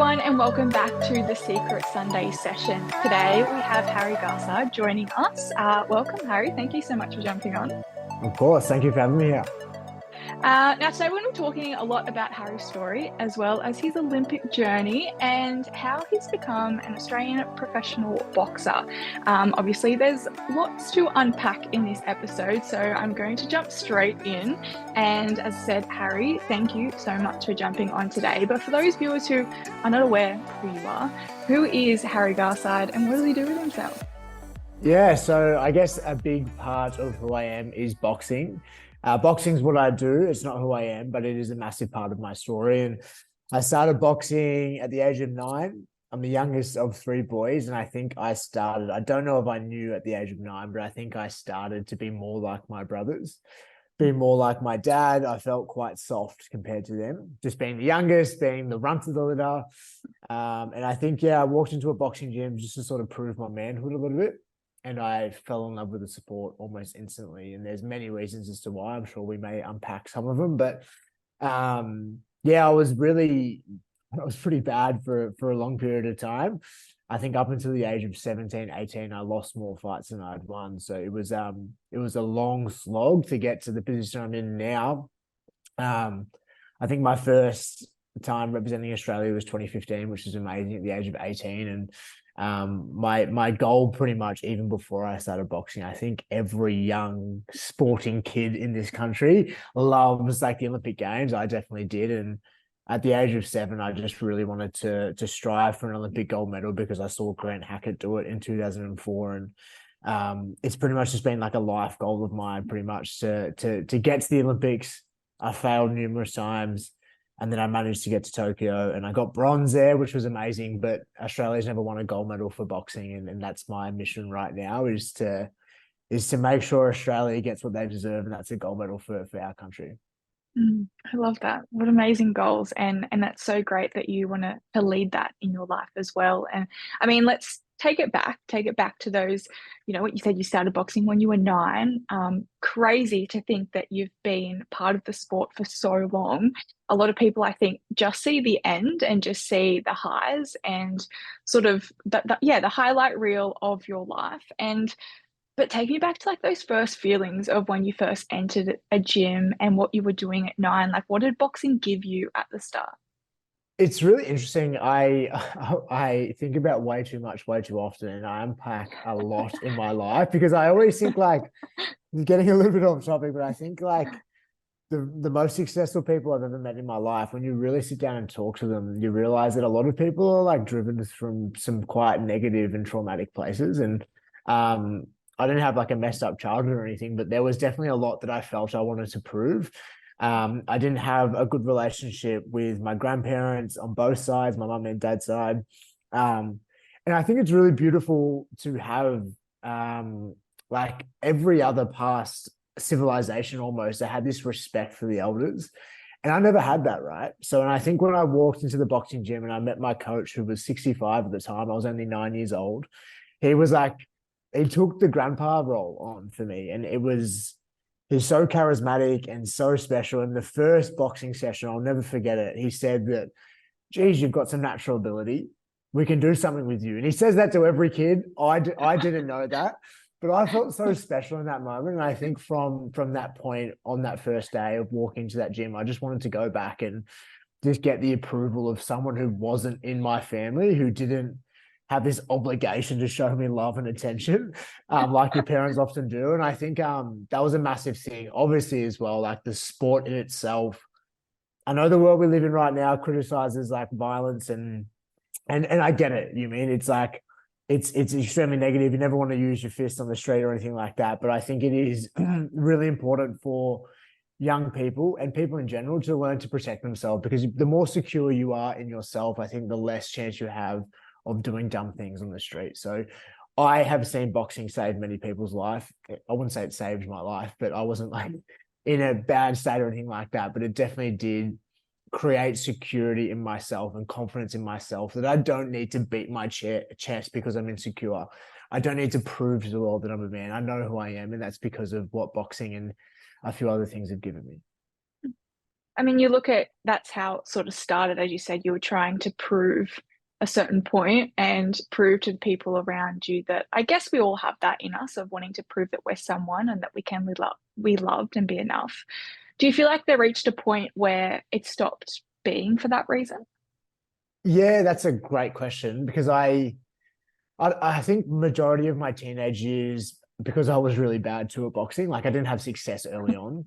everyone, and welcome back to the Secret Sunday session. Today we have Harry Garside joining us. Welcome, Harry. Thank you so much for jumping on. Of course. Thank you for having me here. Now, today we're going to be talking a lot about Harry's story, as well as his Olympic journey and how he's become an Australian professional boxer. Obviously, there's lots to unpack in this episode, so I'm going to jump straight in. And as I said, Harry, thank you so much for jumping on today. But for those viewers who are not aware who you are, who is Harry Garside and what does he do with himself? Yeah, so I guess a big part of who I am is boxing. Boxing's what I do. It's not who I am, but it is a massive part of my story. And I started boxing at the age of 9. I'm the youngest of 3 boys, and I think I don't know if I knew at the age of 9, but I think I started to be more like my brothers, be more like my dad. I felt quite soft compared to them, just being the youngest, being the runt of the litter. And I think, I walked into a boxing gym just to sort of prove my manhood a little bit. And I fell in love with the sport almost instantly. And there's many reasons as to why. I'm sure we may unpack some of them. But I was pretty bad for a long period of time. I think up until the age of 17, 18, I lost more fights than I'd won. So it was a long slog to get to the position I'm in now. I think my first time representing Australia was 2015, which is amazing at the age of 18. And my goal pretty much even before I started boxing, I think every young sporting kid in this country loves like the Olympic Games. I definitely did. And at the age of 7, I just really wanted to strive for an Olympic gold medal because I saw Grant Hackett do it in 2004. And it's pretty much just been like a life goal of mine pretty much to get to the Olympics. I failed numerous times. And then I managed to get to Tokyo and I got bronze there, which was amazing. But Australia's never won a gold medal for boxing. And that's my mission right now is to make sure Australia gets what they deserve. And that's a gold medal for our country. I love that. What amazing goals. And that's so great that you want to lead that in your life as well. And I mean, let's take it back to those, what you said, you started boxing when you were 9. Crazy to think that you've been part of the sport for so long. A lot of people, I think, just see the end and just see the highs and sort of the highlight reel of your life. But take me back to like those first feelings of when you first entered a gym and what you were doing at 9. Like, what did boxing give you at the start? It's really interesting. I think about way too much, way too often, and I unpack a lot in my life because I always think like getting a little bit off topic, but I think like the most successful people I've ever met in my life, when you really sit down and talk to them, you realize that a lot of people are like driven from some quite negative and traumatic places. And I didn't have like a messed up childhood or anything, but there was definitely a lot that I felt I wanted to prove. I didn't have a good relationship with my grandparents on both sides, my mum and dad's side. And I think it's really beautiful to have like every other past civilization almost, they had this respect for the elders. And I never had that, right? So, and I think when I walked into the boxing gym and I met my coach, who was 65 at the time, I was only 9 years old. He was like, he took the grandpa role on for me. And he's so charismatic and so special. In the first boxing session, I'll never forget it. He said that, geez, you've got some natural ability. We can do something with you. And he says that to every kid. I didn't know that, but I felt so special in that moment. And I think from that point on that first day of walking to that gym, I just wanted to go back and just get the approval of someone who wasn't in my family, who didn't have this obligation to show me love and attention, like your parents often do. And I think that was a massive thing. Obviously, as well, like the sport in itself. I know the world we live in right now criticizes like violence and I get it. You mean it's like it's extremely negative. You never want to use your fist on the street or anything like that. But I think it is really important for young people and people in general to learn to protect themselves, because the more secure you are in yourself, I think the less chance you have of doing dumb things on the street. So I have seen boxing save many people's life. I wouldn't say it saved my life, but I wasn't like in a bad state or anything like that. But it definitely did create security in myself and confidence in myself that I don't need to beat my chest because I'm insecure. I don't need to prove to the world that I'm a man. I know who I am, and that's because of what boxing and a few other things have given me. I mean, you look at that's how it sort of started. As you said, you were trying to prove a certain point and prove to the people around you that I guess we all have that in us of wanting to prove that we're someone and that we can be loved and be enough. Do you feel like they reached a point where it stopped being for that reason? Yeah, that's a great question because I think majority of my teenage years, because I was really bad too at boxing, like I didn't have success early on.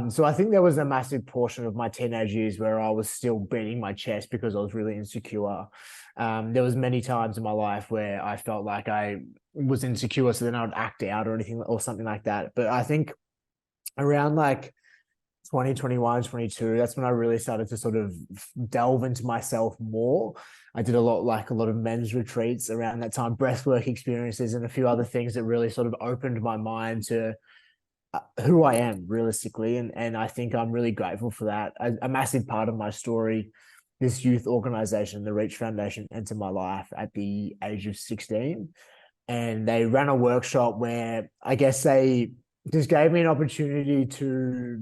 So I think there was a massive portion of my teenage years where I was still beating my chest because I was really insecure. There was many times in my life where I felt like I was insecure, so then I would act out or anything or something like that. But I think around like 2021, 22, that's when I really started to sort of delve into myself more. I did a lot of men's retreats around that time, breathwork experiences, and a few other things that really sort of opened my mind to who I am realistically. And I think I'm really grateful for that. A massive part of my story, this youth organization, the Reach Foundation, entered my life at the age of 16. And they ran a workshop where I guess they just gave me an opportunity to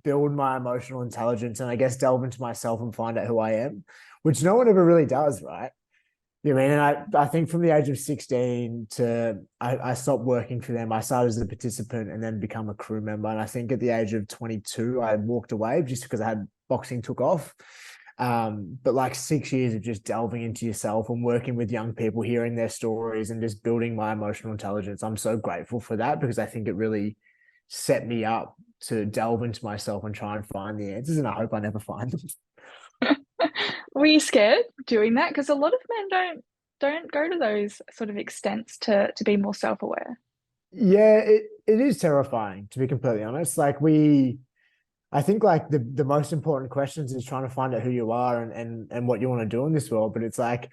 build my emotional intelligence and I guess delve into myself and find out who I am, which no one ever really does, right? You know what I mean? And I think from the age of 16 to I stopped working for them. I started as a participant and then become a crew member. And I think at the age of 22, I walked away just because I had boxing took off. But like 6 years of just delving into yourself and working with young people, hearing their stories and just building my emotional intelligence. I'm so grateful for that because I think it really set me up to delve into myself and try and find the answers. And I hope I never find them. Were you scared doing that? Because a lot of men don't go to those sort of extents to be more self-aware. Yeah, it is terrifying to be completely honest. I think like the most important questions is trying to find out who you are and what you want to do in this world. But it's like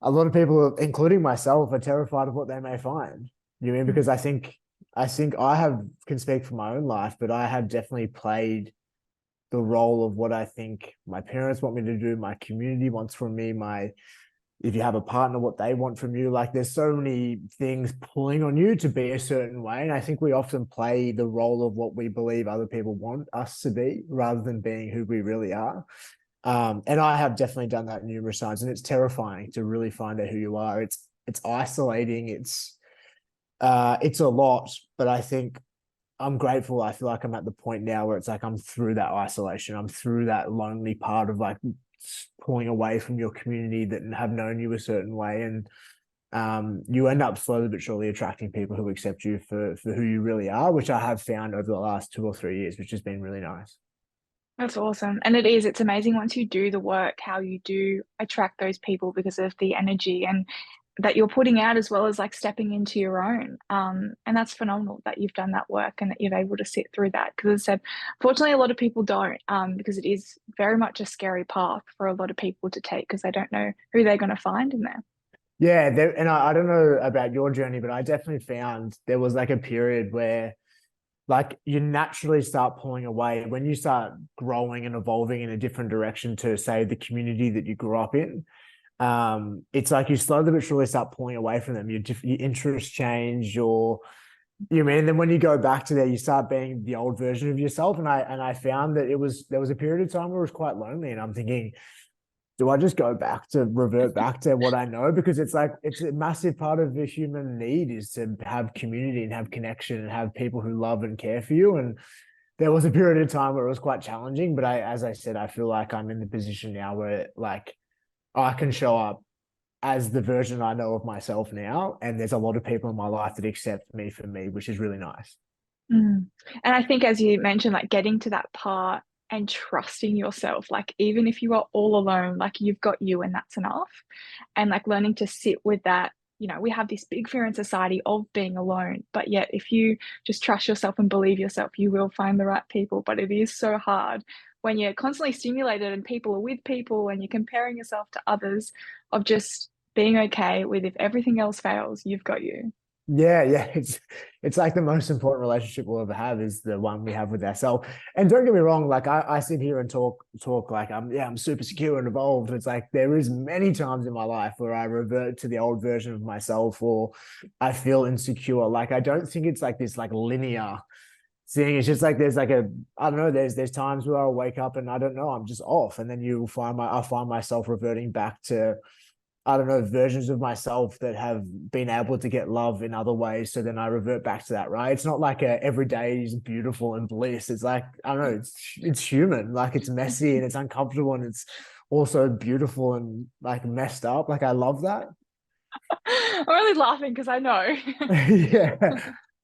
a lot of people, including myself, are terrified of what they may find. You know, because I think I have can speak for my own life, but I have definitely played the role of what I think my parents want me to do, my community wants from me, my if you have a partner, what they want from you. Like there's so many things pulling on you to be a certain way. And I think we often play the role of what we believe other people want us to be rather than being who we really are. And I have definitely done that numerous times. And it's terrifying to really find out who you are. It's isolating, it's a lot, but I think I'm grateful. I feel like I'm at the point now where it's like I'm through that isolation. I'm through that lonely part of like pulling away from your community that have known you a certain way. And you end up slowly but surely attracting people who accept you for who you really are, which I have found over the last 2 or 3 years, which has been really nice. That's awesome. And it's amazing once you do the work, how you do attract those people because of the energy and that you're putting out as well as like stepping into your own. And that's phenomenal that you've done that work and that you're able to sit through that. Because as I said, fortunately, a lot of people don't, because it is very much a scary path for a lot of people to take because they don't know who they're going to find in there. Yeah, and I don't know about your journey, but I definitely found there was like a period where like you naturally start pulling away when you start growing and evolving in a different direction to say the community that you grew up in. It's like you slowly but surely start pulling away from them. Your interests change, you mean, and then when you go back to there, you start being the old version of yourself. And I found that there was a period of time where it was quite lonely, and I'm thinking, do I just go back to revert back to what I know? Because it's like it's a massive part of the human need is to have community and have connection and have people who love and care for you. And there was a period of time where it was quite challenging, but as I said, I feel like I'm in the position now where like I can show up as the version I know of myself now. And there's a lot of people in my life that accept me for me, which is really nice. Mm. And I think, as you mentioned, like getting to that part and trusting yourself, like even if you are all alone, like you've got you and that's enough. And like learning to sit with that, we have this big fear in society of being alone. But yet, if you just trust yourself and believe yourself, you will find the right people. But it is so hard when you're constantly stimulated and people are with people and you're comparing yourself to others, of just being okay with if everything else fails, you've got you. Yeah. It's like the most important relationship we'll ever have is the one we have with ourselves. And don't get me wrong, like I sit here and talk like I'm super secure and evolved. It's like there is many times in my life where I revert to the old version of myself or I feel insecure. Like I don't think it's like this like linear thing. It's just like there's like a I don't know. There's times where I'll wake up and I don't know, I'm just off, and then I'll find myself reverting back to I don't know, versions of myself that have been able to get love in other ways. So then I revert back to that, right? It's not like every day is beautiful and bliss. It's like, I don't know, it's human. Like it's messy and it's uncomfortable and it's also beautiful and like messed up. Like I love that. I'm really laughing because I know. Yeah.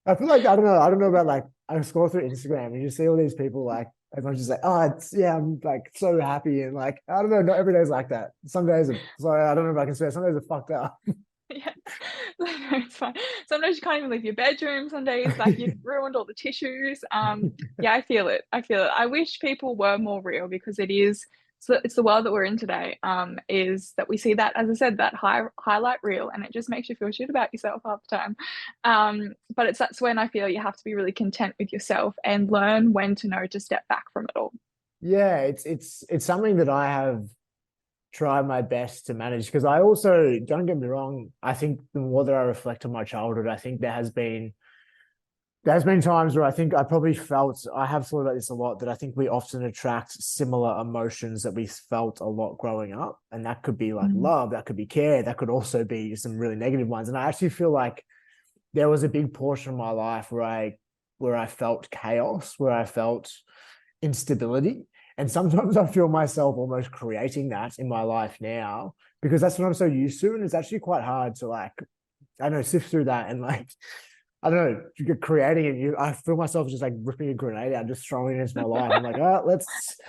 I feel like I don't know about like I scroll through Instagram and you see all these people like everyone's just like, oh, it's yeah, I'm like so happy and like I don't know, not every day's like that. Some days are sorry, I don't know if I can swear, some days are fucked up. Yeah. No, it's fine. Sometimes you can't even leave your bedroom. Some days, like you've ruined all the tissues. Yeah, I feel it. I feel it. I wish people were more real because it is. So it's the world that we're in today. Is that we see that, as I said, that highlight reel, and it just makes you feel shit about yourself half the time. But that's when I feel you have to be really content with yourself and learn when to know to step back from it all. Yeah, it's something that I have tried my best to manage because I also don't get me wrong, I think the more that I reflect on my childhood, I think there's been times where I think I probably felt I have thought about this a lot that I think we often attract similar emotions that we felt a lot growing up. And that could be like Mm, love, that could be care, that could also be some really negative ones. And I actually feel like there was a big portion of my life where I felt chaos, where I felt instability. And sometimes I feel myself almost creating that in my life now because that's what I'm so used to. And it's actually quite hard to like, I don't know, sift through that and like, I don't know, you're creating it. I feel myself just like ripping a grenade out, just throwing it into my life. I'm like, oh, let's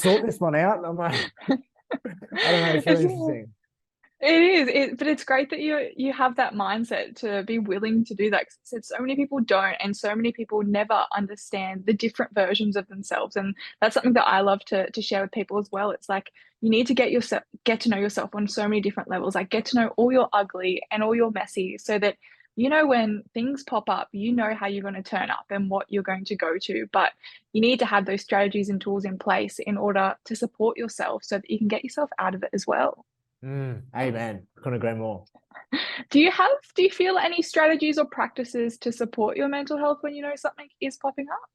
sort this one out. And I'm like, I don't know, it's really it's interesting. It is, but it's great that you have that mindset to be willing to do that. 'Cause so many people don't, and so many people never understand the different versions of themselves. And that's something that I love to share with people as well. It's like you need to get to know yourself on so many different levels. Like get to know all your ugly and all your messy, so that you know when things pop up, you know how you're going to turn up and what you're going to go to. But you need to have those strategies and tools in place in order to support yourself, so that you can get yourself out of it as well. Amen. Couldn't agree more. Do you feel any strategies or practices to support your mental health when you know something is popping up?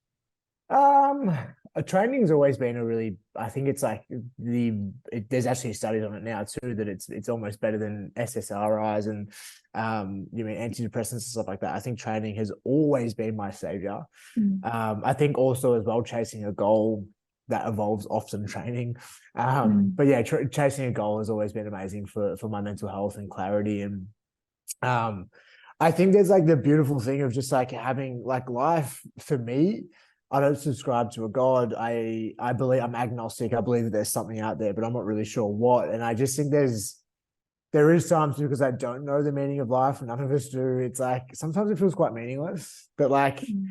Um, training's always been a really, I think it's like there's actually studies on it now too that it's almost better than SSRIs and you mean antidepressants and stuff like that. I think training has always been my savior. Mm, I think also as well chasing a goal that involves often training. mm, But yeah, chasing a goal has always been amazing for my mental health and clarity and um I think there's like the beautiful thing of just like having like life for me. I don't subscribe to a God. I believe I'm agnostic. I believe that there's something out there, but I'm not really sure what. And I just think there is times because I don't know the meaning of life, and none of us do. It's like sometimes it feels quite meaningless. But like mm.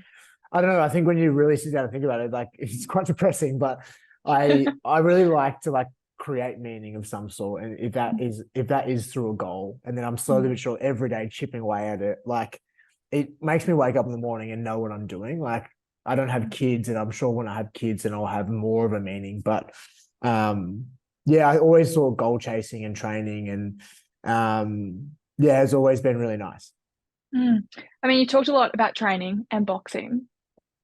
I don't know. I think when you really sit down and think about it, like it's quite depressing. But I really like to like create meaning of some sort, and if that is through a goal, and then I'm slowly Mm, but sure every day chipping away at it, like it makes me wake up in the morning and know what I'm doing. Like I don't have mm, kids, and I'm sure when I have kids, then I'll have more of a meaning. But um, yeah, I always saw goal chasing and training, and yeah, it's always been really nice. mm. I mean, you talked a lot about training and boxing,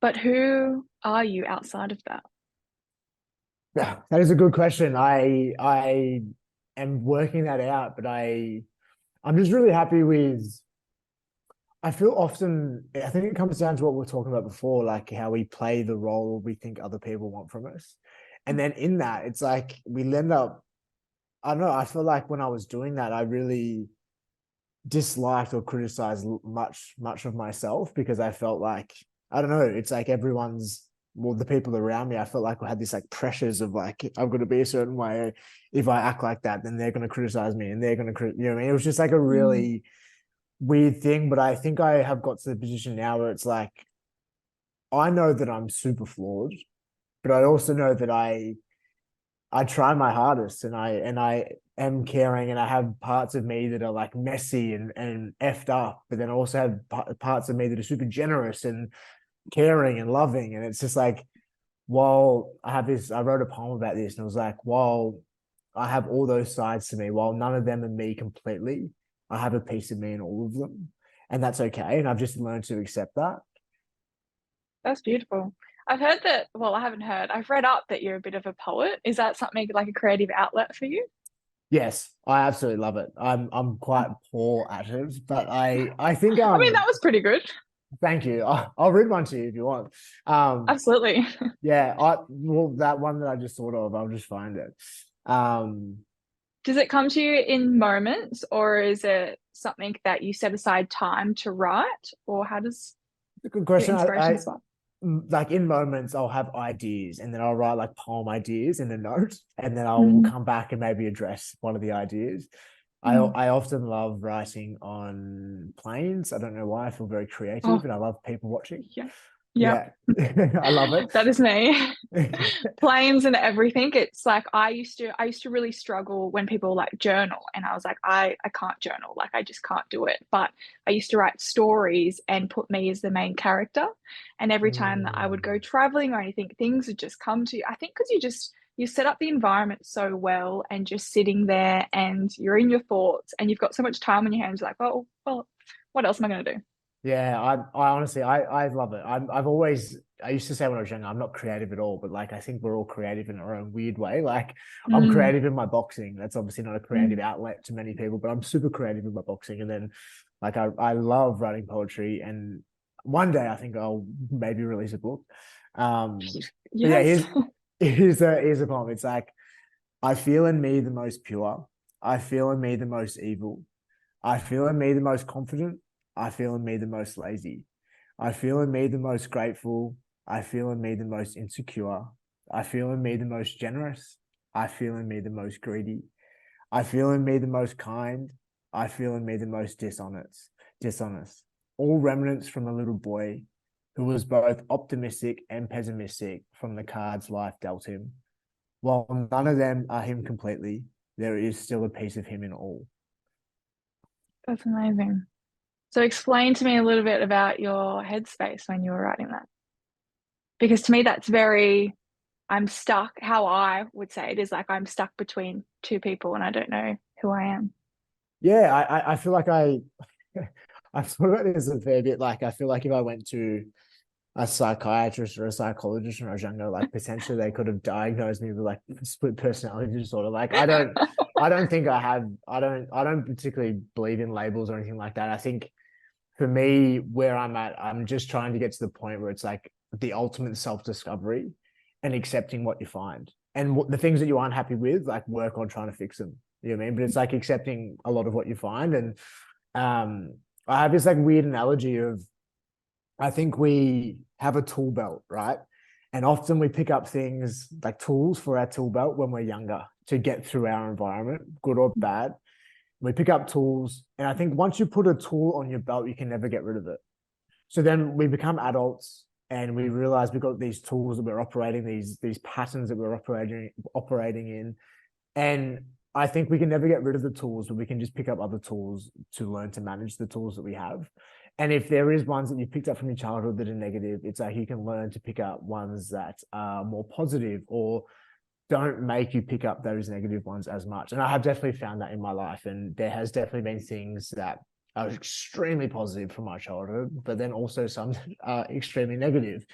but who are you outside of that? Yeah, that is a good question. I am working that out, but I'm just really happy with. I feel often I think it comes down to what we are talking about before, like how we play the role we think other people want from us, and then in that, it's like we end up. I don't know. I feel like when I was doing that, I really disliked or criticized much of myself because I felt like I don't know. It's like everyone's well, the people around me. I felt like I had this like pressures of like I've got to be a certain way. If I act like that, then they're going to criticize me, and they're going to you know what I mean. It was just like a Mm, really weird thing. But I think I have got to the position now where it's like I know that I'm super flawed, but I also know that I try my hardest and I am caring and I have parts of me that are like messy and effed up, but then I also have parts of me that are super generous and caring and loving. And it's just like, while I have this, I wrote a poem about this and it was like, while I have all those sides to me, while none of them are me completely, I have a piece of me in all of them. And that's okay. And I've just learned to accept that. That's beautiful. I've heard that, well, I haven't heard, I've read up that you're a bit of a poet. Is that something like a creative outlet for you? Yes, I absolutely love it. I'm quite poor at it, but I think I mean, that was pretty good. thank you. I'll read one to you if you want. Um Absolutely. yeah, well, that one that I just thought of, I'll just find it. Um Does it come to you in moments, or is it something that you set aside time to write, or how does Good your question. inspiration spark? Like in moments I'll have ideas and then I'll write like poem ideas in a note and then I'll Mm, come back and maybe address one of the ideas. mm. I often love writing on planes. I don't know why. I feel very creative Oh, and I love people watching. yeah. Yep. Yeah. I love That is me. it. Planes and everything. It's like I used to really struggle when people like journal, and I was like, I can't journal. Like I just can't do it. But I used to write stories and put me as the main character. And every time that I would go Mm. traveling or anything, things would just come to you. I think because you set up the environment so well, and just sitting there and you're in your thoughts and you've got so much time on your hands, like, oh well, what else am I gonna do? Yeah, I honestly, I love it. I've always, I used to say when I was younger, I'm not creative at all, but like, I think we're all creative in our own weird way. Like, I'm Mm, creative in my boxing. That's obviously not a creative mm, outlet to many people, but I'm super creative in my boxing. And then, like, I love writing poetry. And one day I think I'll maybe release a book. But yeah, yes. here's a poem. It's like, I feel in me the most pure. I feel in me the most evil. I feel in me the most confident. I feel in me the most lazy. I feel in me the most grateful. I feel in me the most insecure. I feel in me the most generous. I feel in me the most greedy. I feel in me the most kind. I feel in me the most dishonest. Dishonest. All remnants from a little boy who was both optimistic and pessimistic from the cards life dealt him. While none of them are him completely, there is still a piece of him in all. That's amazing. So explain to me a little bit about your headspace when you were writing that. Because to me, that's very, I'm stuck. How I would say it is like I'm stuck between two people and I don't know who I am. Yeah, I feel like I've thought about this a fair bit. Like I feel like if I went to a psychiatrist or a psychologist when I was younger, like potentially they could have diagnosed me with like split personality disorder. Like I don't think I have I don't particularly believe in labels or anything like that. I think for me, where I'm at, I'm just trying to get to the point where it's like the ultimate self-discovery and accepting what you find. And the things that you aren't happy with, like work on trying to fix them. You know what I mean? But it's like accepting a lot of what you find. And um, I have this like weird analogy of I think we have a tool belt, right? And often we pick up things like tools for our tool belt when we're younger to get through our environment, good or bad. We pick up tools. And I think once you put a tool on your belt, you can never get rid of it. So then we become adults and we realize we've got these tools that we're operating, these patterns that we're operating in. And I think we can never get rid of the tools, but we can just pick up other tools to learn to manage the tools that we have. And if there is ones that you picked up from your childhood that are negative, it's like you can learn to pick up ones that are more positive or don't make you pick up those negative ones as much. And I have definitely found that in my life. And there has definitely been things that are extremely positive from my childhood, but then also some are extremely negative.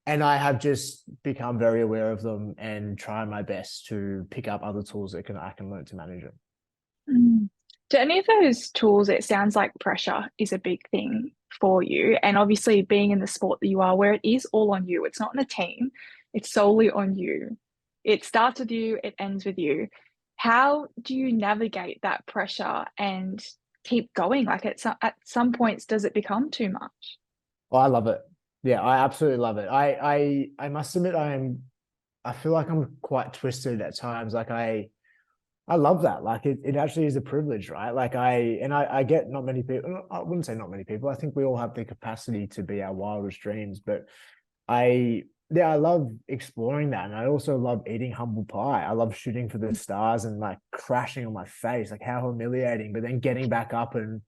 And I have just become very aware of them and try my best to pick up other tools that I can learn to manage them. Mm. Do any of those tools, it sounds like pressure is a big thing for you. And obviously, being in the sport that you are, where it is all on you, it's not in a team, it's solely on you. It starts with you, it ends with you. How do you navigate that pressure and keep going? Like at some points, does it become too much? Oh, I love it. Yeah, I absolutely love it. I must admit I feel like I'm quite twisted at times. Like I love that. Like it actually is a privilege, right? Like I get not many people, I wouldn't say not many people. I think we all have the capacity to be our wildest dreams, but I yeah, I love exploring that. And I also love eating humble pie. I love shooting for the stars and like crashing on my face, like how humiliating, but then getting back up and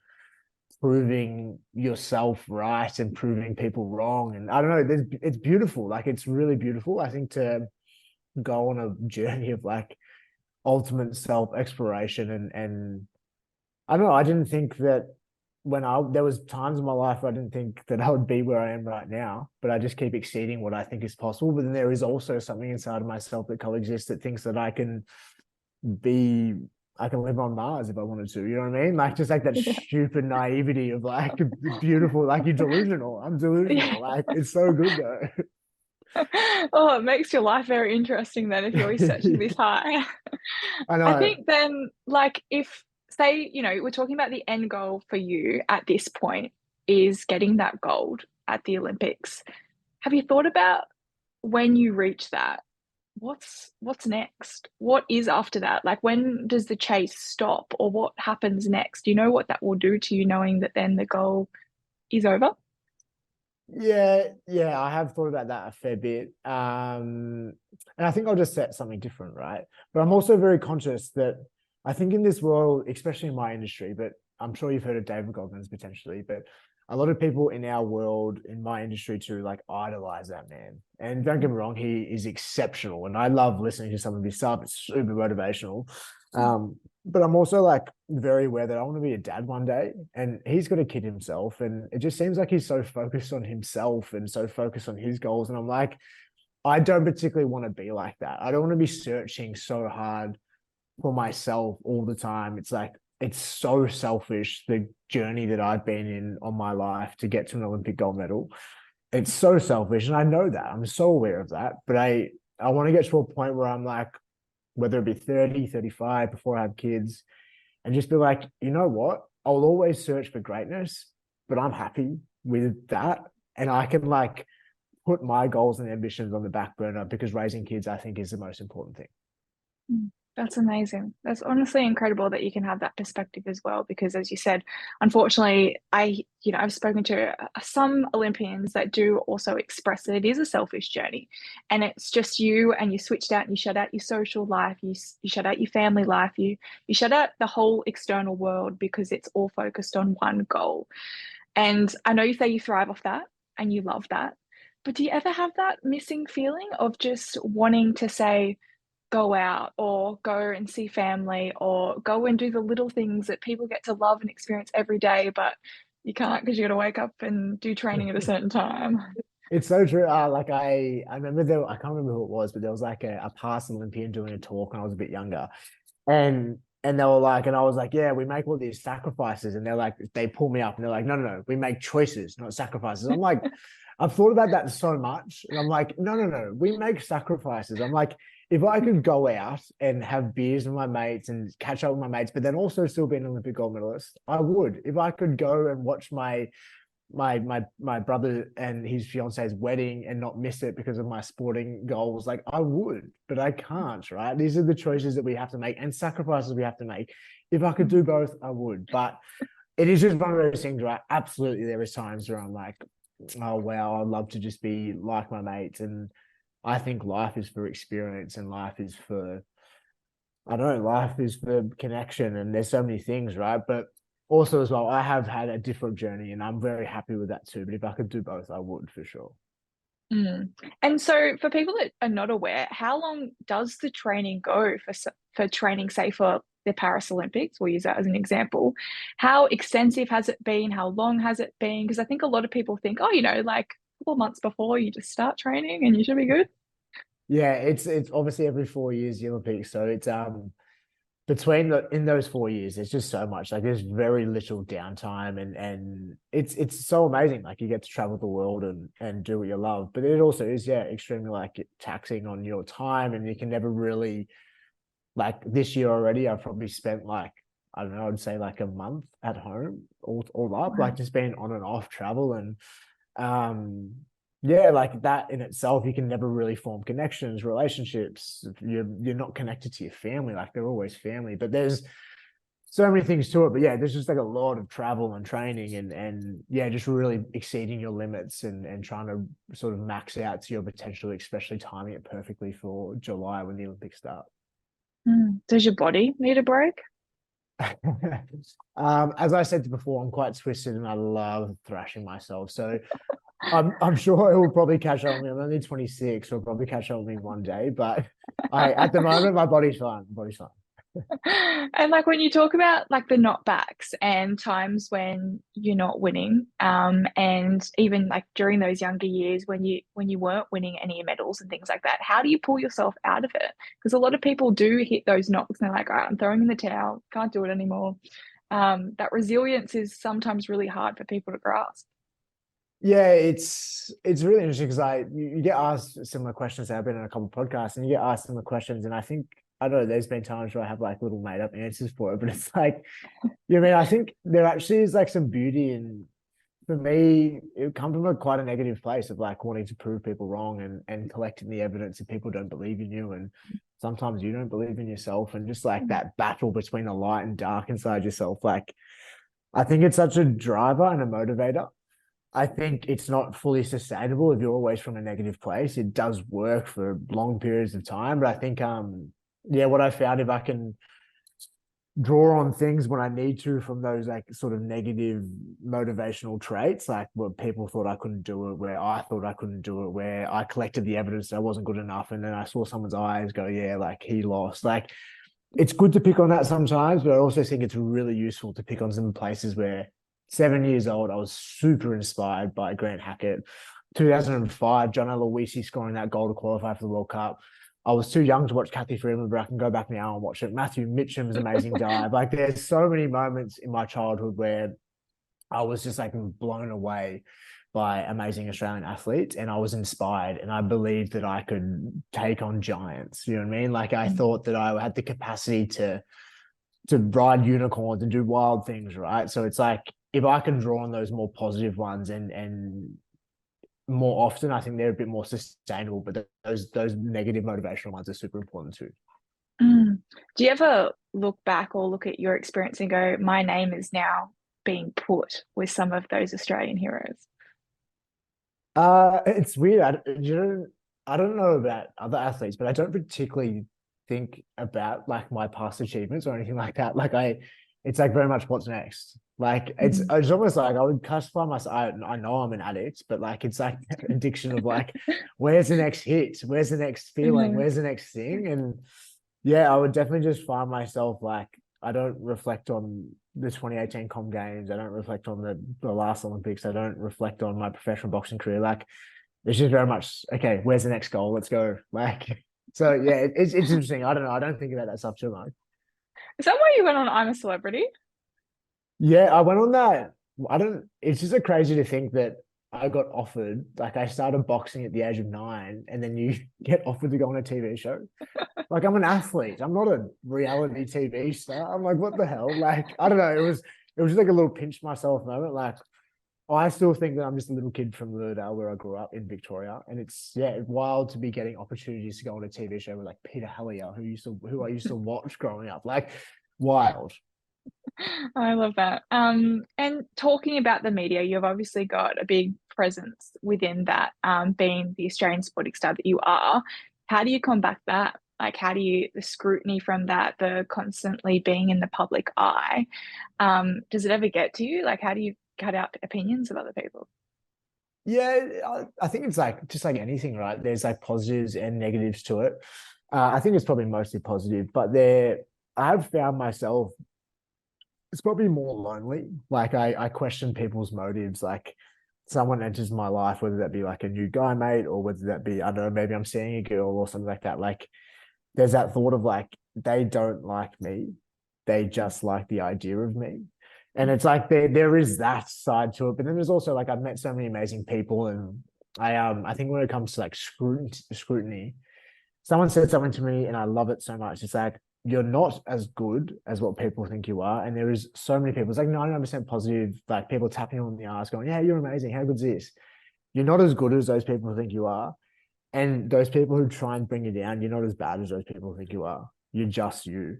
proving yourself right and proving people wrong. And I don't know, it's beautiful. Like it's really beautiful. I think to go on a journey of like ultimate self exploration and I don't know. I didn't think that. there was times in my life where I didn't think that I would be where I am right now, but I just keep exceeding what I think is possible. But then there is also something inside of myself that coexists that thinks that be I can live on Mars if I wanted to. You know what I mean? Like just like that stupid naivety of like beautiful, like you're delusional. I'm delusional. Like it's so good though. Oh, it makes your life very interesting then if you're always searching this high. I I know. think then, like, if, say, we're talking about the end goal for you at this point is getting that gold at the Olympics. Have you thought about when you reach that, what's next? What is after that? Like, when does the chase stop or what happens next? Do you know what that will do to you knowing that then the goal is over? Yeah, I have thought about that a fair bit. And I think I'll just set something different, right? But I'm also very conscious that I think in this world, especially in my industry, but I'm sure you've heard of David Goggins potentially, but a lot of people in our world, in my industry too, like idolize that man. And don't get me wrong, he is exceptional. And I love listening to some of his stuff. It's super motivational. But I'm also like very aware that I want to be a dad one day, and he's got a kid himself, and it just seems like he's so focused on himself and so focused on his goals. And I'm like, I don't particularly want to be like that. I don't want to be searching so hard for myself all the time. It's like it's so selfish, the journey that I've been in on my life to get to an Olympic gold medal. It's so selfish, and I know that. I'm so aware of that. But I want to get to a point where I'm like, whether it be 30, 35, before I have kids, and just be like, you know what? I'll always search for greatness, but I'm happy with that. And I can like put my goals and ambitions on the back burner because raising kids, I think, is the most important thing. That's amazing. That's honestly incredible that you can have that perspective as well. Because as you said, unfortunately, I've spoken to some Olympians that do also express that it is a selfish journey, and it's just you, and you switched out and you shut out your social life, you shut out your family life, you shut out the whole external world because it's all focused on one goal. And I know you say you thrive off that and you love that, but do you ever have that missing feeling of just wanting to say, go out or go and see family or go and do the little things that people get to love and experience every day, but you can't because you got to wake up and do training at a certain time? It's so true. Like I remember I can't remember who it was, but there was like a past Olympian doing a talk when I was a bit younger, and they were like, and I was like, yeah, we make all these sacrifices, and they're like, they pull me up, and they're like, no, no, no, we make choices, not sacrifices. I'm like, I've thought about that so much, and I'm like, no, no, no, we make sacrifices. I'm like, if I could go out and have beers with my mates and catch up with my mates, but then also still be an Olympic gold medalist, I would. If I could go and watch my brother and his fiance's wedding and not miss it because of my sporting goals, like I would, but I can't, right? These are the choices that we have to make and sacrifices we have to make. If I could do both, I would. But it is just one of those things, right? Absolutely, there is times where I'm like, oh wow, I'd love to just be like my mates. And I think life is for experience, and life is for, I don't know, life is for connection, and there's so many things, right? But also as well, I have had a different journey, and I'm very happy with that too. But if I could do both, I would for sure. Mm. And so, for people that are not aware, how long does the training go for training, say for the Paris Olympics? We'll use that as an example. How extensive has it been? How long has it been? Because I think a lot of people think, oh, like a couple of months before you just start training and you should be good. Yeah, it's obviously every 4 years the Olympics, so it's between in those 4 years, there's just so much. Like there's very little downtime, and it's so amazing. Like you get to travel the world and do what you love, but it also is, yeah, extremely like taxing on your time, and you can never really, like this year already, I've probably spent like, I don't know, I'd say like a month at home all up, like Wow. just being on and off travel. And um yeah, like that in itself, you can never really form connections, relationships. You're not connected to your family, like they're always family, but there's so many things to it. But yeah, there's just like a lot of travel and training, and yeah, just really exceeding your limits, and trying to sort of max out to your potential, especially timing it perfectly for July when the Olympics start. Mm. Does your body need a break? As I said before, I'm quite twisted and I love thrashing myself. So I'm sure it will probably catch up with me. I'm only 26, so it'll probably catch up with me one day. But I, at the moment, my body's fine. My body's fine. And like when you talk about like the knockbacks and times when you're not winning, and even like during those younger years when you weren't winning any medals and things like that, how do you pull yourself out of it? Because a lot of people do hit those knocks and they're like, all right, I'm throwing in the towel, can't do it anymore. That resilience is sometimes really hard for people to grasp. Yeah, it's really interesting because you get asked similar questions. I've been on a couple of podcasts and you get asked similar questions, and I think I don't know. There's been times where I have like little made up answers for it, but it's like you know, what I mean, I think there actually is like some beauty in for me. It come from a quite a negative place of like wanting to prove people wrong and collecting the evidence that people don't believe in you, and sometimes you don't believe in yourself, and just like Mm, that battle between the light and dark inside yourself. Like I think it's such a driver and a motivator. I think it's not fully sustainable if you're always from a negative place. It does work for long periods of time, but I think yeah, what I found if I can draw on things when I need to from those like sort of negative motivational traits, like where people thought I couldn't do it, where I thought I couldn't do it, where I collected the evidence that I wasn't good enough, and then I saw someone's eyes go, yeah, like he lost. Like it's good to pick on that sometimes, but I also think it's really useful to pick on some places where 7 years old, I was super inspired by Grant Hackett. 2005, John Aloisi scoring that goal to qualify for the World Cup. I was too young to watch Kathy Freeman, but I can go back now and watch it. Matthew Mitchum's amazing dive. Like there's so many moments in my childhood where I was just like blown away by amazing Australian athletes, and I was inspired, and I believed that I could take on giants. You know what I mean? Like I mm, thought that I had the capacity to ride unicorns and do wild things, right? So it's like if I can draw on those more positive ones and more often, I think they're a bit more sustainable. But those negative motivational ones are super important too. mm. Do you ever look back or look at your experience and go, my name is now being put with some of those Australian heroes? It's weird. I don't know about other athletes, but I don't particularly think about like my past achievements or anything like that. It's like very much what's next. Like Mm. it's almost like I would classify myself. I know I'm an addict, but like it's like addiction of like, where's the next hit? Where's the next feeling? Yeah. Where's the next thing? And yeah, I would definitely just find myself like I don't reflect on the 2018 Com Games. I don't reflect on the last Olympics. I don't reflect on my professional boxing career. Like it's just very much okay. Where's the next goal? Let's go. Like so, yeah. It's interesting. I don't know. I don't think about that stuff too much. Is that why you went on I'm a Celebrity? Yeah, I went on that. I don't. It's just a crazy to think that I got offered. Like I started boxing at the age of 9, and then you get offered to go on a TV show. Like I'm an athlete. I'm not a reality TV star. I'm like, what the hell? Like, I don't know. It was just like a little pinch myself moment. Like, I still think that I'm just a little kid from Lurdale where I grew up in Victoria. And it's wild to be getting opportunities to go on a TV show with like Peter Hellier, who I used to watch growing up. Like wild. I love that. And talking about the media, you've obviously got a big presence within that, being the Australian sporting star that you are. How do you combat that? Like, how do you, the scrutiny from that, the constantly being in the public eye, does it ever get to you? Like, how do you cut out opinions of other people? Yeah, I think it's like just like anything, right? There's like positives and negatives to it. I think it's probably mostly positive, but I have found myself it's probably more lonely. Like I question people's motives. Like someone enters my life, whether that be like a new guy mate or whether that be, I don't know, maybe I'm seeing a girl or something like that. Like there's that thought of like they don't like me. They just like the idea of me. And it's like there is that side to it. But then there's also like I've met so many amazing people, and I think when it comes to like scrutiny, someone said something to me and I love it so much. It's like you're not as good as what people think you are. And there is so many people, it's like 99% positive, like people tapping on the ass going, yeah, you're amazing. How good's this? You're not as good as those people think you are. And those people who try and bring you down, you're not as bad as those people think you are. You're just you.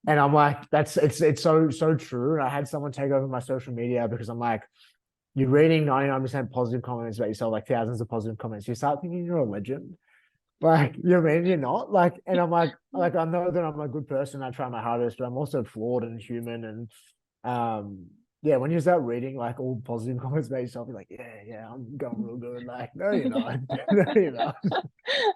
And I'm like, it's so true. And I had someone take over my social media because I'm like, you're reading 99% positive comments about yourself, like thousands of positive comments. You start thinking you're a legend. Like, you know what I mean? You're not like, and I'm like, I know that I'm a good person. I try my hardest, but I'm also flawed and human. And Yeah, when you start reading like all positive comments about yourself, you're like, yeah, I'm going real good. Like, no, you're not. No, you're not.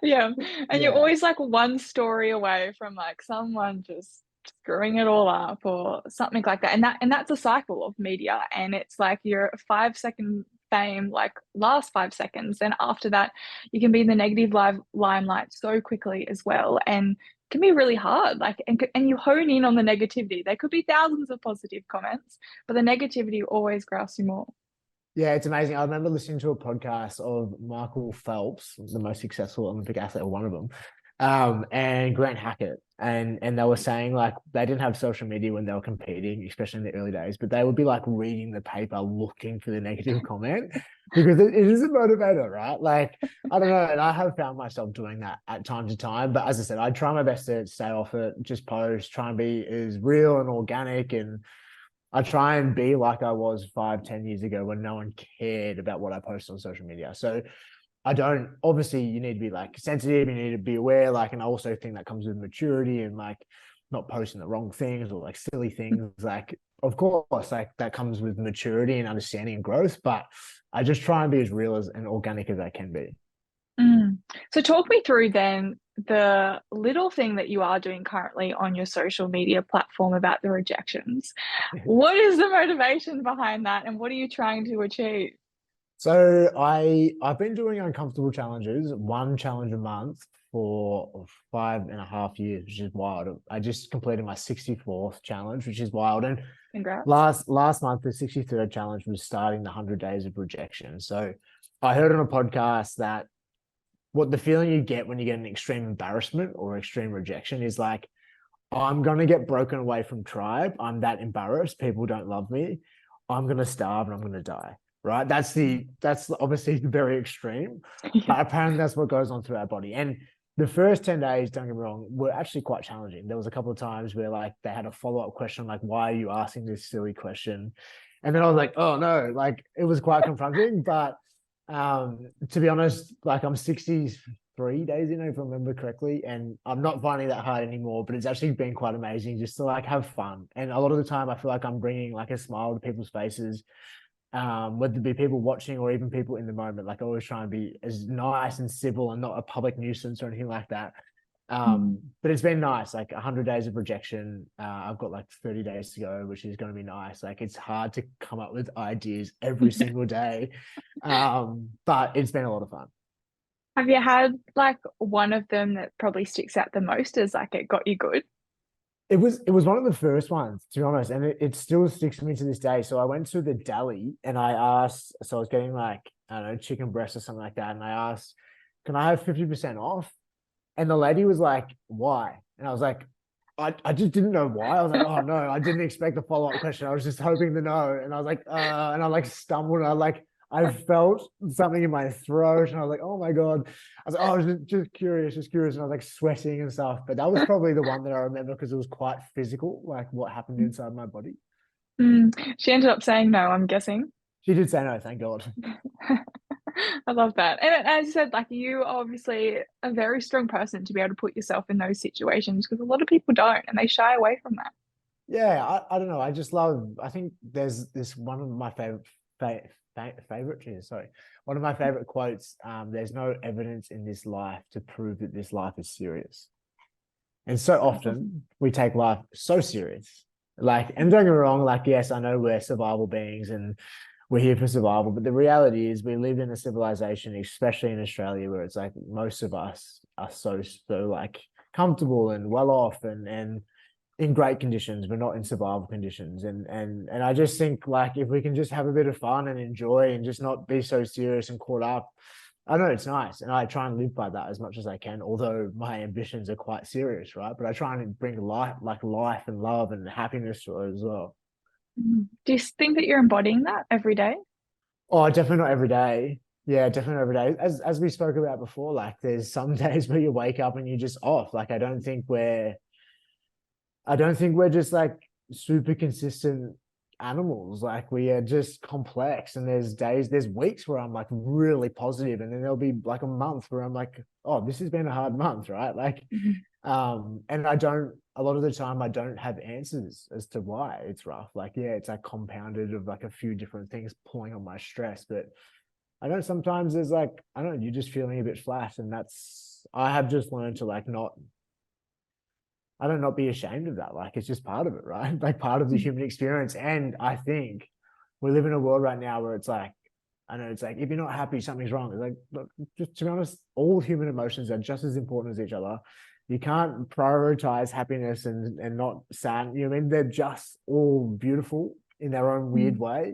Yeah. And you're Yeah. always like one story away from like someone just screwing it all up or something like that. And that's a cycle of media. And it's like your 5 second fame, like last 5 seconds. And after that, you can be in the negative live limelight so quickly as well. And it can be really hard. Like and you hone in on the negativity. There could be thousands of positive comments, but the negativity always grasps you more. Yeah, it's amazing. I remember listening to a podcast of Michael Phelps, the most successful Olympic athlete, or one of them, and Grant Hackett. And they were saying like they didn't have social media when they were competing, especially in the early days, but they would be like reading the paper looking for the negative comment because it is a motivator, right? Like, I don't know. And I have found myself doing that at time to time. But as I said, I try my best to stay off it, just post, try and be as real and organic, and I try and be like I was 5, 10 years ago when no one cared about what I post on social media. So I don't, obviously you need to be like sensitive, you need to be aware, like, and I also think that comes with maturity and like not posting the wrong things or like silly things. Like, of course, like that comes with maturity and understanding and growth, but I just try and be as real as and organic as I can be. Mm. So talk me through then the little thing that you are doing currently on your social media platform about the rejections. What is the motivation behind that and what are you trying to achieve? So I've been doing uncomfortable challenges, one challenge a month for 5.5 years, which is wild. I just completed my 64th challenge, which is wild. And Congrats. last month, the 63rd challenge was starting the 100 days of rejection. So I heard on a podcast that what the feeling you get when you get an extreme embarrassment or extreme rejection is like, I'm gonna get broken away from tribe. I'm that embarrassed. People don't love me. I'm gonna starve and I'm gonna die. Right. That's obviously very extreme, Yeah. but apparently that's what goes on through our body. And the first 10 days, don't get me wrong, were actually quite challenging. There was a couple of times where like they had a follow-up question, like, why are you asking this silly question? And then I was like, oh no, like it was quite confronting. But to be honest, like I'm 63 days in, if I remember correctly, and I'm not finding that hard anymore, but it's actually been quite amazing just to like have fun. And a lot of the time I feel like I'm bringing like a smile to people's faces, whether it be people watching or even people in the moment. Like I always try and be as nice and civil and not a public nuisance or anything like that. Mm. But it's been nice, like 100 days of rejection. I've got like 30 days to go, which is going to be nice. Like it's hard to come up with ideas every single day. But it's been a lot of fun. Have you had like one of them that probably sticks out the most as like it got you good? It was one of the first ones, to be honest, and it still sticks to me to this day. So I went to the deli and I asked, so I was getting like, I don't know, chicken breast or something like that. And I asked, can I have 50% off? And the lady was like, why? And I was like, I just didn't know why. I was like, oh no, I didn't expect a follow-up question. I was just hoping to know. And I was like, and I like stumbled. I felt something in my throat. And I was like, oh my God. I was like, oh, I was just curious, just curious. And I was like sweating and stuff. But that was probably the one that I remember because it was quite physical, like what happened inside my body. Mm. She ended up saying no, I'm guessing. She did say no, thank God. I love that. And as you said, like you are obviously a very strong person to be able to put yourself in those situations because a lot of people don't and they shy away from that. Yeah, I don't know. I just love, I think there's this one of my favorite, sorry, one of my favorite quotes. There's no evidence in this life to prove that this life is serious. And so That's awesome. often we take life so serious. Like, and don't get me wrong, like, yes, I know we're survival beings and we're here for survival, but the reality is we live in a civilization, especially in Australia, where it's like most of us are so like comfortable and well off and in great conditions, but not in survival conditions. And I just think like if we can just have a bit of fun and enjoy and just not be so serious and caught up, I know it's nice. And I try and live by that as much as I can, although my ambitions are quite serious, right? But I try and bring life and love and happiness to it as well. Mm. Do you think that you're embodying that every day? Oh, definitely not every day. Yeah, definitely not every day. As we spoke about before, like there's some days where you wake up and you're just off. Like I don't think we're just like super consistent animals. Like we are just complex, and there's weeks where I'm like really positive, and then there'll be like a month where I'm like, oh, this has been a hard month, right? Like, Mhm. and I don't, a lot of the time I don't have answers as to why it's rough. Like, yeah, it's like compounded of like a few different things pulling on my stress, but I know sometimes there's like, I don't know, you're just feeling a bit flat, and I have just learned to like not, I don't not be ashamed of that. Like it's just part of it, right? Like part of the human experience. And I think we live in a world right now where it's like, I know it's like, if you're not happy, something's wrong. It's like, look, just to be honest, all human emotions are just as important as each other. You can't prioritize happiness and not sad. You know what I mean? They're just all beautiful in their own weird way,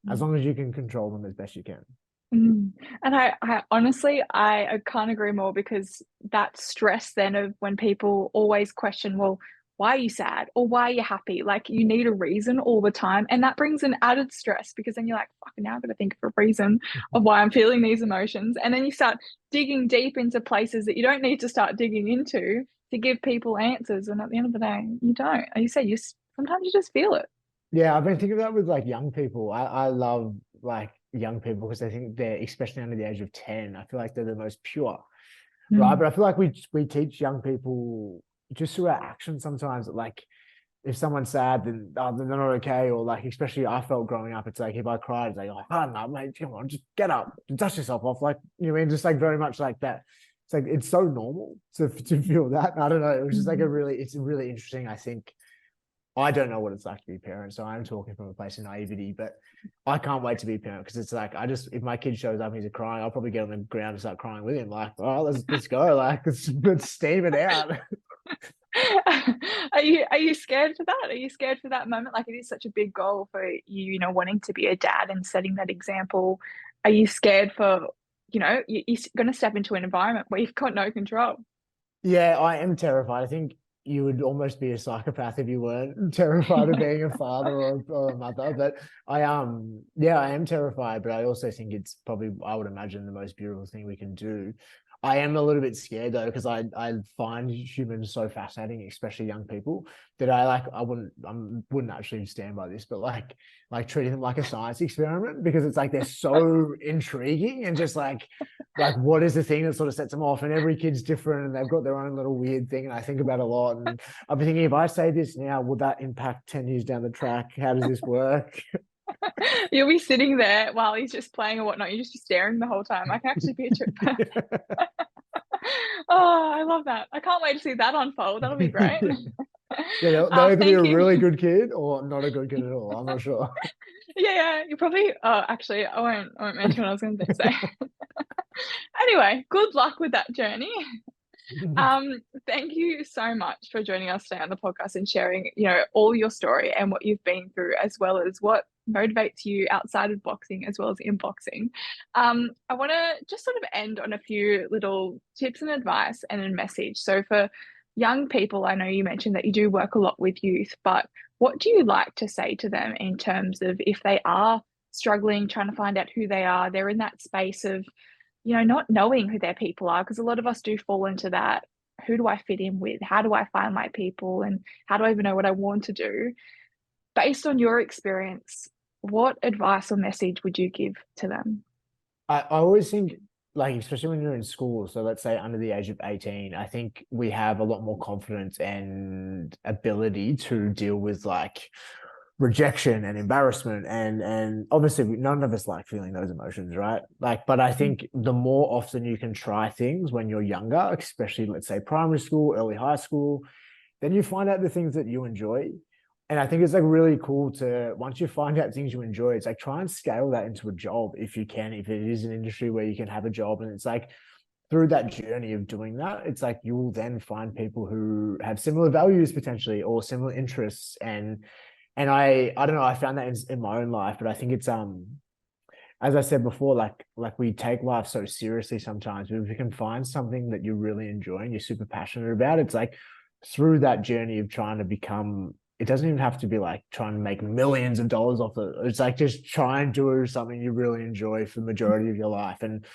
as long as you can control them as best you can. Mm. And I honestly, I can't agree more because that stress then of when people always question, well, why are you sad or why are you happy? Like you need a reason all the time. And that brings an added stress because then you're like, fuck, now I've got to think of a reason of why I'm feeling these emotions. And then you start digging deep into places that you don't need to start digging into to give people answers. And at the end of the day, you don't. Like you said, sometimes you just feel it. Yeah, I've been thinking about with like young people. I love like young people because I think they're, especially under the age of 10, I feel like they're the most pure, right? Mm. But I feel like we teach young people just through our actions sometimes that like if someone's sad, then they're not okay. Or like, especially I felt growing up, it's like if I cried, it's like, oh no, mate, come on, just get up, dust yourself off. Like, you know what I mean? Just like very much like that. It's like it's so normal to feel that. And I don't know. It was just like Mm. it's really interesting. I think I don't know what it's like to be a parent, so I'm talking from a place of naivety, but I can't wait to be a parent because it's like if my kid shows up and he's crying, I'll probably get on the ground and start crying with him. Like, oh, let's go, like let's steam it out. Are you scared for that? Are you scared for that moment? Like it is such a big goal for you, wanting to be a dad and setting that example. Are you scared for, you're going to step into an environment where you've got no control? Yeah, I am terrified. I think you would almost be a psychopath if you weren't terrified of being a father or a mother. But yeah, I am terrified, but I also think it's probably, I would imagine, the most beautiful thing we can do. I am a little bit scared though, because I find humans so fascinating, especially young people, that I wouldn't actually stand by this, but like treating them like a science experiment because it's like they're so intriguing and just like what is the thing that sort of sets them off, and every kid's different and they've got their own little weird thing, and I think about a lot, and I've been thinking, if I say this now, will that impact 10 years down the track? How does this work? You'll be sitting there while he's just playing or whatnot. You just be staring the whole time. I can actually picture it. Oh, I love that. I can't wait to see that unfold. That'll be great. Yeah, they'll either be a Thank you. really good kid or not a good kid at all. I'm not sure. Yeah, you probably. Oh, actually, I won't mention what I was going to say. Anyway, good luck with that journey. Thank you so much for joining us today on the podcast and sharing, all your story and what you've been through, as well as what motivates you outside of boxing as well as in boxing. I want to just sort of end on a few little tips and advice and a message. So for young people, I know you mentioned that you do work a lot with youth, but what do you like to say to them in terms of if they are struggling, trying to find out who they are, they're in that space of not knowing who their people are, because a lot of us do fall into that. Who do I fit in with? How do I find my people? And how do I even know what I want to do? Based on your experience, what advice or message would you give to them? I always think, like, especially when you're in school, so let's say under the age of 18, I think we have a lot more confidence and ability to deal with like rejection and embarrassment, and obviously none of us like feeling those emotions, right? Like, but I think the more often you can try things when you're younger, especially let's say primary school, early high school, then you find out the things that you enjoy. And I think it's like really cool to, once you find out things you enjoy, it's like try and scale that into a job if you can, if it is an industry where you can have a job. And it's like through that journey of doing that, it's like you will then find people who have similar values potentially or similar interests. And I don't know, I found that in my own life, but I think it's as I said before, like we take life so seriously sometimes, but if you can find something that you really enjoy and you're super passionate about, it's like through that journey of trying to become, it doesn't even have to be like trying to make millions of dollars off it. It's like just try and do something you really enjoy for the majority of your life. And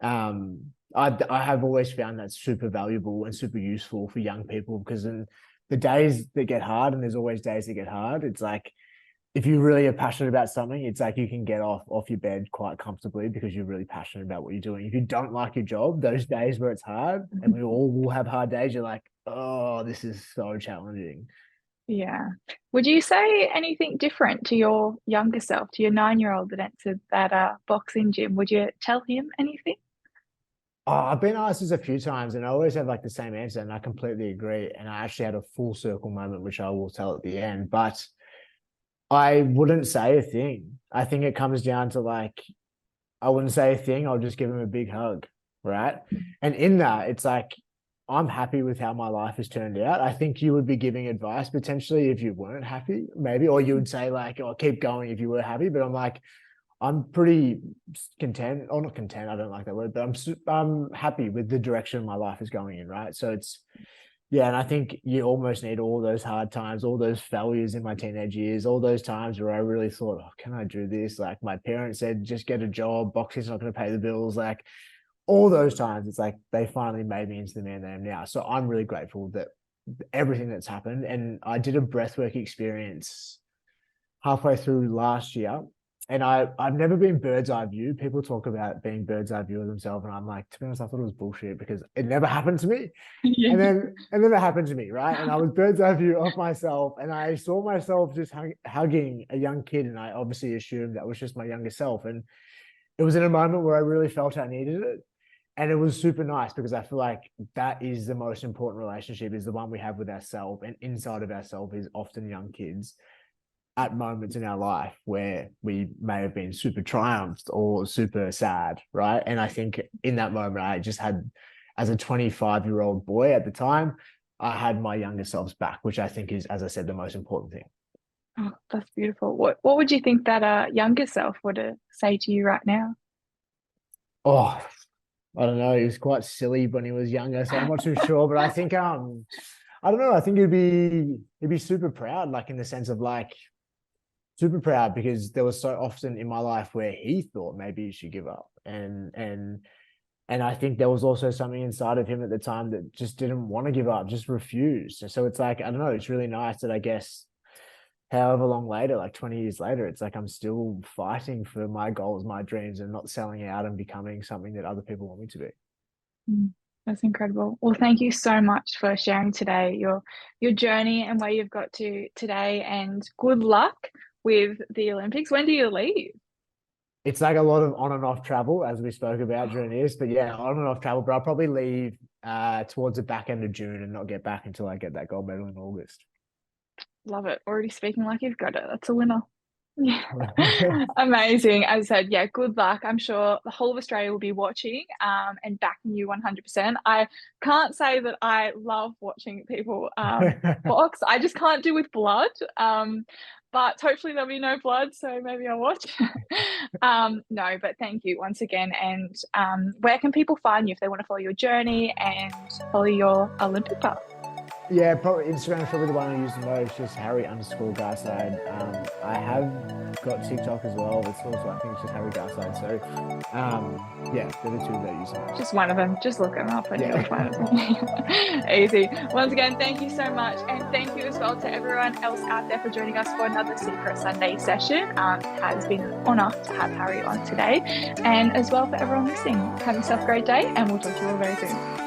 I have always found that super valuable and super useful for young people, because in the days that get hard, and there's always days that get hard, it's like if you really are passionate about something, it's like you can get off your bed quite comfortably because you're really passionate about what you're doing. If you don't like your job, those days where it's hard, and we all will have hard days, you're like, oh, this is so challenging. Yeah. Would you say anything different to your younger self, to your 9-year-old that entered that boxing gym? Would you tell him anything? Oh, I've been asked this a few times, and I always have like the same answer, and I completely agree. And I actually had a full circle moment, which I will tell at the end. But I wouldn't say a thing. I think it comes down to like, I wouldn't say a thing. I'll just give him a big hug, right? And in that, it's like, I'm happy with how my life has turned out. I think you would be giving advice potentially if you weren't happy, maybe, or you would say like, "Oh, keep going if you were happy." But I'm like, I'm pretty content, or not content. I don't like that word, but I'm happy with the direction my life is going in, right? So it's yeah, and I think you almost need all those hard times, all those failures in my teenage years, all those times where I really thought, oh, can I do this? Like my parents said, just get a job, boxing's not going to pay the bills. Like all those times, it's like they finally made me into the man that I am now. So I'm really grateful that everything that's happened. And I did a breathwork experience halfway through last year. And I've never been bird's eye view. People talk about being bird's eye view of themselves. And I'm like, to be honest, I thought it was bullshit because it never happened to me. Yeah. And then it happened to me, right? And I was bird's eye view of myself. And I saw myself just hugging a young kid. And I obviously assumed that was just my younger self. And it was in a moment where I really felt I needed it. And it was super nice because I feel like that is the most important relationship, is the one we have with ourselves. And inside of ourselves is often young kids at moments in our life where we may have been super triumphed or super sad, right? And I think in that moment, I just had, as a 25-year-old boy at the time, I had my younger selves back, which I think is, as I said, the most important thing. Oh, that's beautiful. What would you think that younger self would say to you right now? Oh, I don't know. He was quite silly when he was younger, so I'm not too sure. But I think I don't know. I think he'd be super proud, like in the sense of like super proud because there was so often in my life where he thought maybe he should give up, and I think there was also something inside of him at the time that just didn't want to give up, just refused. And so it's like I don't know. It's really nice that I guess however long later, like 20 years later, it's like I'm still fighting for my goals, my dreams, and not selling out and becoming something that other people want me to be. Mm, that's incredible. Well, thank you so much for sharing today your journey and where you've got to today, and good luck with the Olympics. When do you leave? It's like a lot of on and off travel, as we spoke about during this. But yeah, on and off travel. But I'll probably leave towards the back end of June and not get back until I get that gold medal in August. Love it. Already speaking like you've got it. That's a winner. Yeah. Amazing. As I said, yeah, good luck. I'm sure the whole of Australia will be watching and backing you 100%. I can't say that I love watching people box. I just can't do with blood. But hopefully there'll be no blood, so maybe I'll watch. No, but thank you once again. And where can people find you if they want to follow your journey and follow your Olympic path? Yeah, probably Instagram's probably the one I use the most, just Harry_Garside. I have got TikTok as well. It's also, I think it's just Harry Garside. So, yeah, they're the two that I use the most. Just one of them. Just look them up and Yeah. you'll find it. Easy. Once again, thank you so much. And thank you as well to everyone else out there for joining us for another Secret Sunday session. It has been an honour to have Harry on today. And as well for everyone listening. Have yourself a great day and we'll talk to you all very soon.